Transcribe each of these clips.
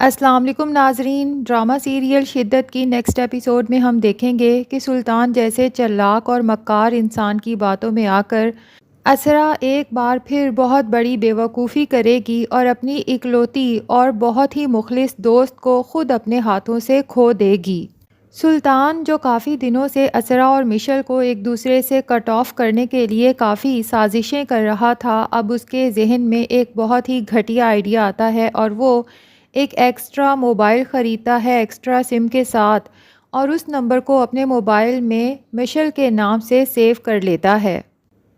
السلام علیکم ناظرین، ڈرامہ سیریل شدت کی نیکسٹ ایپیسوڈ میں ہم دیکھیں گے کہ سلطان جیسے چلاک اور مکار انسان کی باتوں میں آ کر اسرا ایک بار پھر بہت بڑی بیوقوفی کرے گی اور اپنی اکلوتی اور بہت ہی مخلص دوست کو خود اپنے ہاتھوں سے کھو دے گی۔ سلطان جو کافی دنوں سے اسرا اور مشل کو ایک دوسرے سے کٹ آف کرنے کے لیے کافی سازشیں کر رہا تھا، اب اس کے ذہن میں ایک بہت ہی گھٹیا آئیڈیا آتا ہے اور وہ ایک ایکسٹرا موبائل خریدتا ہے ایکسٹرا سم کے ساتھ، اور اس نمبر کو اپنے موبائل میں مشل کے نام سے سیو کر لیتا ہے۔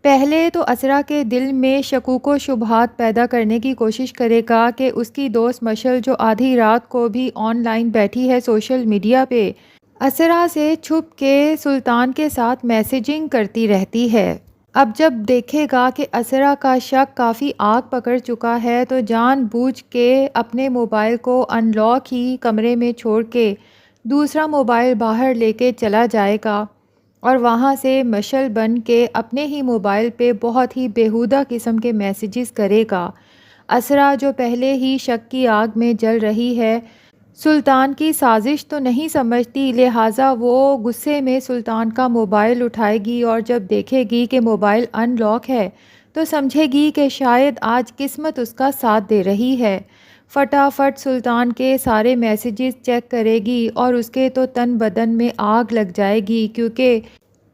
پہلے تو اسرا کے دل میں شکوک و شبہات پیدا کرنے کی کوشش کرے گا کہ اس کی دوست مشل جو آدھی رات کو بھی آن لائن بیٹھی ہے سوشل میڈیا پہ، اسرا سے چھپ کے سلطان کے ساتھ میسیجنگ کرتی رہتی ہے۔ اب جب دیکھے گا کہ اسرا کا شک کافی آگ پکڑ چکا ہے تو جان بوجھ کے اپنے موبائل کو ان لاک ہی کمرے میں چھوڑ کے دوسرا موبائل باہر لے کے چلا جائے گا اور وہاں سے مشل بن کے اپنے ہی موبائل پہ بہت ہی بیہودہ قسم کے میسیجز کرے گا۔ اسرا جو پہلے ہی شک کی آگ میں جل رہی ہے، سلطان کی سازش تو نہیں سمجھتی، لہٰذا وہ غصے میں سلطان کا موبائل اٹھائے گی اور جب دیکھے گی کہ موبائل ان لاک ہے تو سمجھے گی کہ شاید آج قسمت اس کا ساتھ دے رہی ہے۔ فٹافٹ سلطان کے سارے میسیجز چیک کرے گی اور اس کے تو تن بدن میں آگ لگ جائے گی، کیونکہ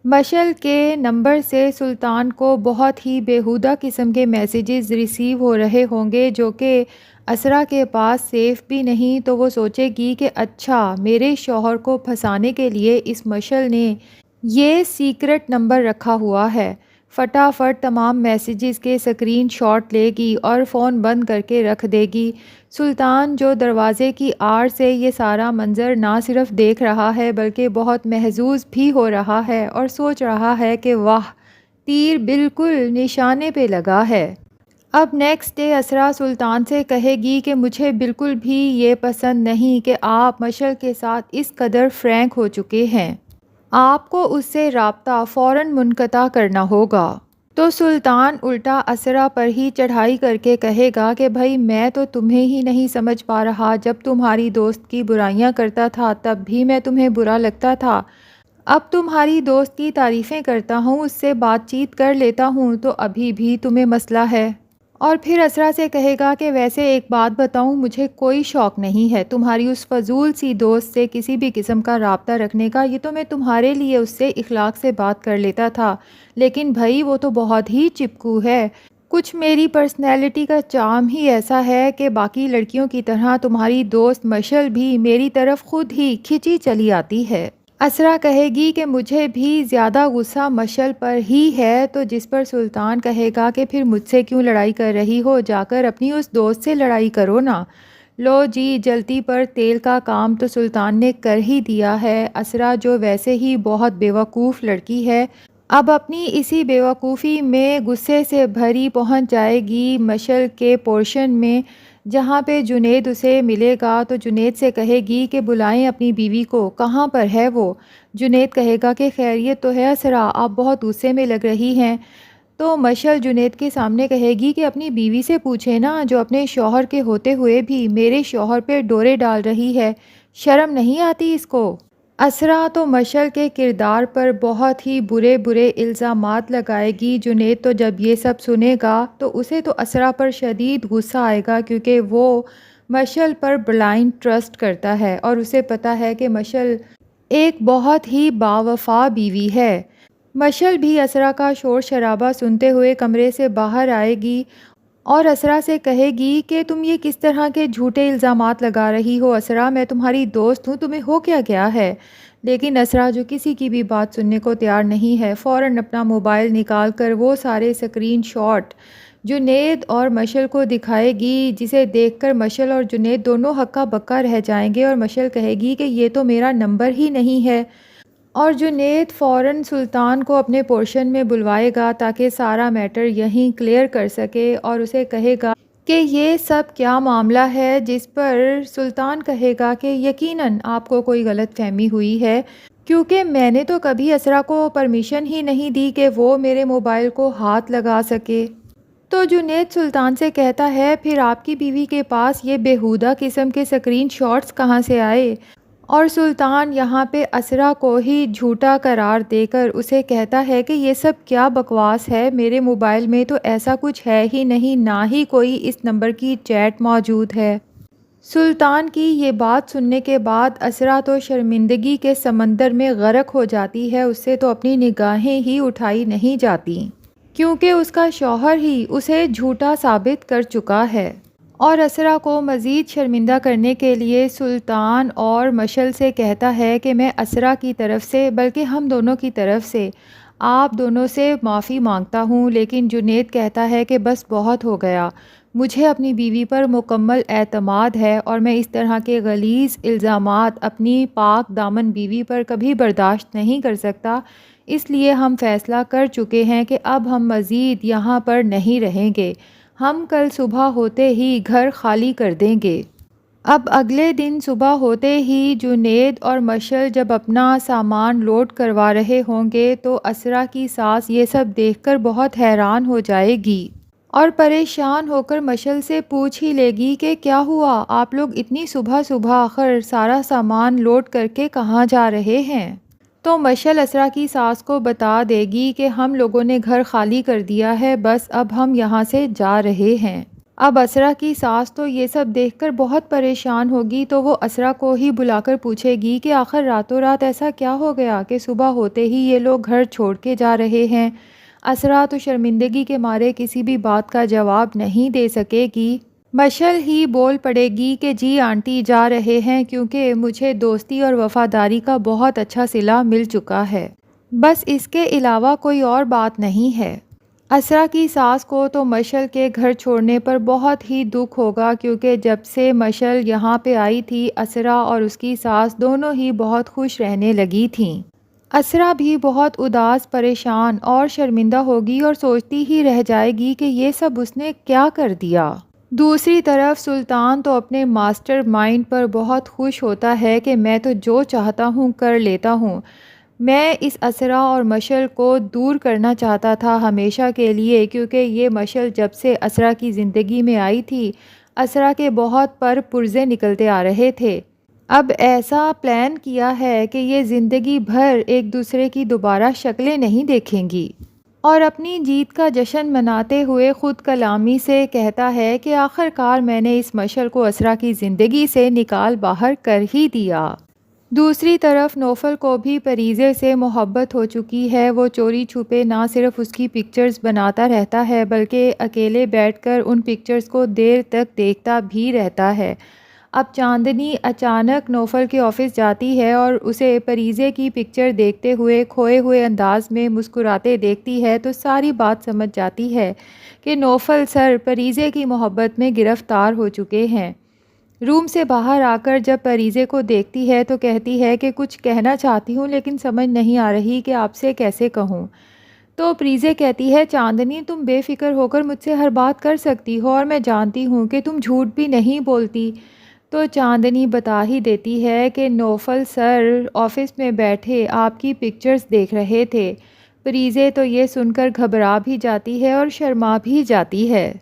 مشل کے نمبر سے سلطان کو بہت ہی بیہودہ قسم کے میسیجز ریسیو ہو رہے ہوں گے جو کہ اسرا کے پاس سیف بھی نہیں، تو وہ سوچے گی کہ اچھا، میرے شوہر کو پھنسانے کے لیے اس مشل نے یہ سیکرٹ نمبر رکھا ہوا ہے۔ فٹافٹ تمام میسیجز کے اسکرین شاٹ لے گی اور فون بند کر کے رکھ دے گی۔ سلطان جو دروازے کی آڑ سے یہ سارا منظر نہ صرف دیکھ رہا ہے بلکہ بہت محظوظ بھی ہو رہا ہے اور سوچ رہا ہے کہ واہ، تیر بالکل نشانے پہ لگا ہے۔ اب نیکسٹ ڈے اسرا سلطان سے کہے گی کہ مجھے بالکل بھی یہ پسند نہیں کہ آپ مشل کے ساتھ اس قدر فرینک ہو چکے ہیں، آپ کو اس سے رابطہ فوراً منقطع کرنا ہوگا۔ تو سلطان الٹا اسرا پر ہی چڑھائی کر کے کہے گا کہ بھائی، میں تو تمہیں ہی نہیں سمجھ پا رہا، جب تمہاری دوست کی برائیاں کرتا تھا تب بھی میں تمہیں برا لگتا تھا، اب تمہاری دوست کی تعریفیں کرتا ہوں، اس سے بات چیت کر لیتا ہوں تو ابھی بھی تمہیں مسئلہ ہے۔ اور پھر اسرا سے کہے گا کہ ویسے ایک بات بتاؤں، مجھے کوئی شوق نہیں ہے تمہاری اس فضول سی دوست سے کسی بھی قسم کا رابطہ رکھنے کا، یہ تو میں تمہارے لیے اس سے اخلاق سے بات کر لیتا تھا، لیکن بھائی وہ تو بہت ہی چپکو ہے، کچھ میری پرسنالٹی کا چارم ہی ایسا ہے کہ باقی لڑکیوں کی طرح تمہاری دوست مشل بھی میری طرف خود ہی کھینچی چلی آتی ہے۔ اسرا کہے گی کہ مجھے بھی زیادہ غصہ مشل پر ہی ہے، تو جس پر سلطان کہے گا کہ پھر مجھ سے کیوں لڑائی کر رہی ہو، جا کر اپنی اس دوست سے لڑائی کرو نا۔ لو جی، جلتی پر تیل کا کام تو سلطان نے کر ہی دیا ہے۔ اسرا جو ویسے ہی بہت بیوقوف لڑکی ہے، اب اپنی اسی بیوقوفی میں غصے سے بھری پہنچ جائے گی مشل کے پورشن میں، جہاں پہ جنید اسے ملے گا تو جنید سے کہے گی کہ بلائیں اپنی بیوی کو، کہاں پر ہے وہ؟ جنید کہے گا کہ خیریت تو ہے اسرا، آپ بہت غصے میں لگ رہی ہیں۔ تو مشل جنید کے سامنے کہے گی کہ اپنی بیوی سے پوچھے نا، جو اپنے شوہر کے ہوتے ہوئے بھی میرے شوہر پہ ڈورے ڈال رہی ہے، شرم نہیں آتی اس کو؟ اسرا تو مشل کے کردار پر بہت ہی برے برے الزامات لگائے گی۔ جنید تو جب یہ سب سنے گا تو اسے تو اسرا پر شدید غصہ آئے گا، کیونکہ وہ مشل پر بلائنڈ ٹرسٹ کرتا ہے اور اسے پتہ ہے کہ مشل ایک بہت ہی باوفا بیوی ہے۔ مشل بھی اسرا کا شور شرابہ سنتے ہوئے کمرے سے باہر آئے گی اور اسرا سے کہے گی کہ تم یہ کس طرح کے جھوٹے الزامات لگا رہی ہو اسرا، میں تمہاری دوست ہوں، تمہیں ہو کیا گیا ہے؟ لیکن اسرا جو کسی کی بھی بات سننے کو تیار نہیں ہے، فوراً اپنا موبائل نکال کر وہ سارے اسکرین شاٹ جنید اور مشل کو دکھائے گی، جسے دیکھ کر مشل اور جنید دونوں ہکا بکا رہ جائیں گے اور مشل کہے گی کہ یہ تو میرا نمبر ہی نہیں ہے، اور جنید فوراً سلطان کو اپنے پورشن میں بلوائے گا تاکہ سارا میٹر یہیں کلیئر کر سکے اور اسے کہے گا کہ یہ سب کیا معاملہ ہے، جس پر سلطان کہے گا کہ یقیناً آپ کو کوئی غلط فہمی ہوئی ہے، کیونکہ میں نے تو کبھی اسرا کو پرمیشن ہی نہیں دی کہ وہ میرے موبائل کو ہاتھ لگا سکے۔ تو جنید سلطان سے کہتا ہے پھر آپ کی بیوی کے پاس یہ بیہودہ قسم کے اسکرین شاٹس کہاں سے آئے؟ اور سلطان یہاں پہ اسرا کو ہی جھوٹا قرار دے کر اسے کہتا ہے کہ یہ سب کیا بکواس ہے، میرے موبائل میں تو ایسا کچھ ہے ہی نہیں، نہ ہی کوئی اس نمبر کی چیٹ موجود ہے۔ سلطان کی یہ بات سننے کے بعد اسرا تو شرمندگی کے سمندر میں غرق ہو جاتی ہے، اس سے تو اپنی نگاہیں ہی اٹھائی نہیں جاتی کیونکہ اس کا شوہر ہی اسے جھوٹا ثابت کر چکا ہے۔ اور اسرا کو مزید شرمندہ کرنے کے لیے سلطان اور مشل سے کہتا ہے کہ میں اسرا کی طرف سے بلکہ ہم دونوں کی طرف سے آپ دونوں سے معافی مانگتا ہوں، لیکن جنید کہتا ہے کہ بس بہت ہو گیا، مجھے اپنی بیوی پر مکمل اعتماد ہے اور میں اس طرح کے غلیظ الزامات اپنی پاک دامن بیوی پر کبھی برداشت نہیں کر سکتا، اس لیے ہم فیصلہ کر چکے ہیں کہ اب ہم مزید یہاں پر نہیں رہیں گے، ہم کل صبح ہوتے ہی گھر خالی کر دیں گے۔ اب اگلے دن صبح ہوتے ہی جنید اور مشل جب اپنا سامان لوڈ کروا رہے ہوں گے تو اسرا کی ساس یہ سب دیکھ کر بہت حیران ہو جائے گی اور پریشان ہو کر مشل سے پوچھ ہی لے گی کہ کیا ہوا، آپ لوگ اتنی صبح صبح آخر سارا سامان لوڈ کر کے کہاں جا رہے ہیں؟ تو مشل اسرا کی ساس کو بتا دے گی کہ ہم لوگوں نے گھر خالی کر دیا ہے، بس اب ہم یہاں سے جا رہے ہیں۔ اب اسرا کی ساس تو یہ سب دیکھ کر بہت پریشان ہوگی، تو وہ اسرا کو ہی بلا کر پوچھے گی کہ آخر راتوں رات ایسا کیا ہو گیا کہ صبح ہوتے ہی یہ لوگ گھر چھوڑ کے جا رہے ہیں؟ اسرا تو شرمندگی کے مارے کسی بھی بات کا جواب نہیں دے سکے گی۔ مشل ہی بول پڑے گی کہ جی آنٹی جا رہے ہیں کیونکہ مجھے دوستی اور وفاداری کا بہت اچھا صلہ مل چکا ہے، بس اس کے علاوہ کوئی اور بات نہیں ہے۔ اسرا کی ساس کو تو مشل کے گھر چھوڑنے پر بہت ہی دکھ ہوگا کیونکہ جب سے مشل یہاں پہ آئی تھی اسرا اور اس کی ساس دونوں ہی بہت خوش رہنے لگی تھیں۔ اسرا بھی بہت اداس، پریشان اور شرمندہ ہوگی اور سوچتی ہی رہ جائے گی کہ یہ سب اس نے کیا کر دیا۔ دوسری طرف سلطان تو اپنے ماسٹر مائنڈ پر بہت خوش ہوتا ہے کہ میں تو جو چاہتا ہوں کر لیتا ہوں، میں اس اسرا اور مشل کو دور کرنا چاہتا تھا ہمیشہ کے لیے، کیونکہ یہ مشل جب سے اسرا کی زندگی میں آئی تھی اسرا کے بہت پرزے نکلتے آ رہے تھے۔ اب ایسا پلان کیا ہے کہ یہ زندگی بھر ایک دوسرے کی دوبارہ شکلیں نہیں دیکھیں گی، اور اپنی جیت کا جشن مناتے ہوئے خود کلامی سے کہتا ہے کہ آخر کار میں نے اس مشل کو اسرا کی زندگی سے نکال باہر کر ہی دیا۔ دوسری طرف نوفل کو بھی پریزے سے محبت ہو چکی ہے، وہ چوری چھپے نہ صرف اس کی پکچرز بناتا رہتا ہے بلکہ اکیلے بیٹھ کر ان پکچرز کو دیر تک دیکھتا بھی رہتا ہے۔ اب چاندنی اچانک نوفل کے آفس جاتی ہے اور اسے پریزے کی پکچر دیکھتے ہوئے کھوئے ہوئے انداز میں مسکراتے دیکھتی ہے تو ساری بات سمجھ جاتی ہے کہ نوفل سر پریزے کی محبت میں گرفتار ہو چکے ہیں۔ روم سے باہر آ کر جب پریزے کو دیکھتی ہے تو کہتی ہے کہ کچھ کہنا چاہتی ہوں لیکن سمجھ نہیں آ رہی کہ آپ سے کیسے کہوں۔ تو پریزے کہتی ہے چاندنی تم بے فکر ہو کر مجھ سے ہر بات کر سکتی ہو اور میں جانتی ہوں کہ تم جھوٹ بھی نہیں بولتی۔ تو چاندنی بتا ہی دیتی ہے کہ نوفل سر آفس میں بیٹھے آپ کی پکچرز دیکھ رہے تھے۔ پریزے تو یہ سن کر گھبرا بھی جاتی ہے اور شرما بھی جاتی ہے۔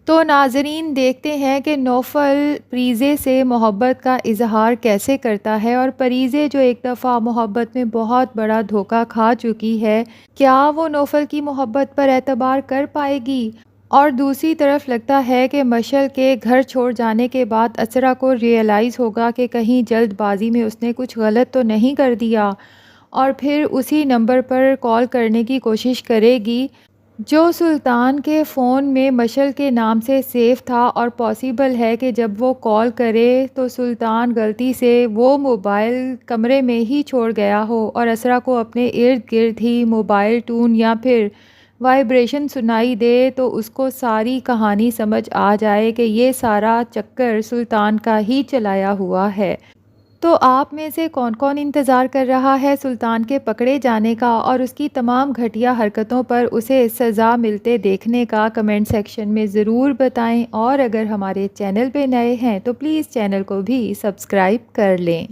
تو ناظرین دیکھتے ہیں کہ نوفل پریزے سے محبت کا اظہار کیسے کرتا ہے، اور پریزے جو ایک دفعہ محبت میں بہت بڑا دھوکہ کھا چکی ہے، کیا وہ نوفل کی محبت پر اعتبار کر پائے گی؟ اور دوسری طرف لگتا ہے کہ مشل کے گھر چھوڑ جانے کے بعد اسرا کو ریئلائز ہوگا کہ کہیں جلد بازی میں اس نے کچھ غلط تو نہیں کر دیا، اور پھر اسی نمبر پر کال کرنے کی کوشش کرے گی جو سلطان کے فون میں مشل کے نام سے سیو تھا، اور پاسبل ہے کہ جب وہ کال کرے تو سلطان غلطی سے وہ موبائل کمرے میں ہی چھوڑ گیا ہو اور اسرا کو اپنے ارد گرد ہی موبائل ٹون یا پھر وائبریشن سنائی دے تو اس کو ساری کہانی سمجھ آ جائے کہ یہ سارا چکر سلطان کا ہی چلایا ہوا ہے۔ تو آپ میں سے کون کون انتظار کر رہا ہے سلطان کے پکڑے جانے کا اور اس کی تمام گھٹیا حرکتوں پر اسے سزا ملتے دیکھنے کا؟ کمنٹ سیکشن میں ضرور بتائیں، اور اگر ہمارے چینل پہ نئے ہیں تو پلیز چینل کو بھی سبسکرائب کر لیں۔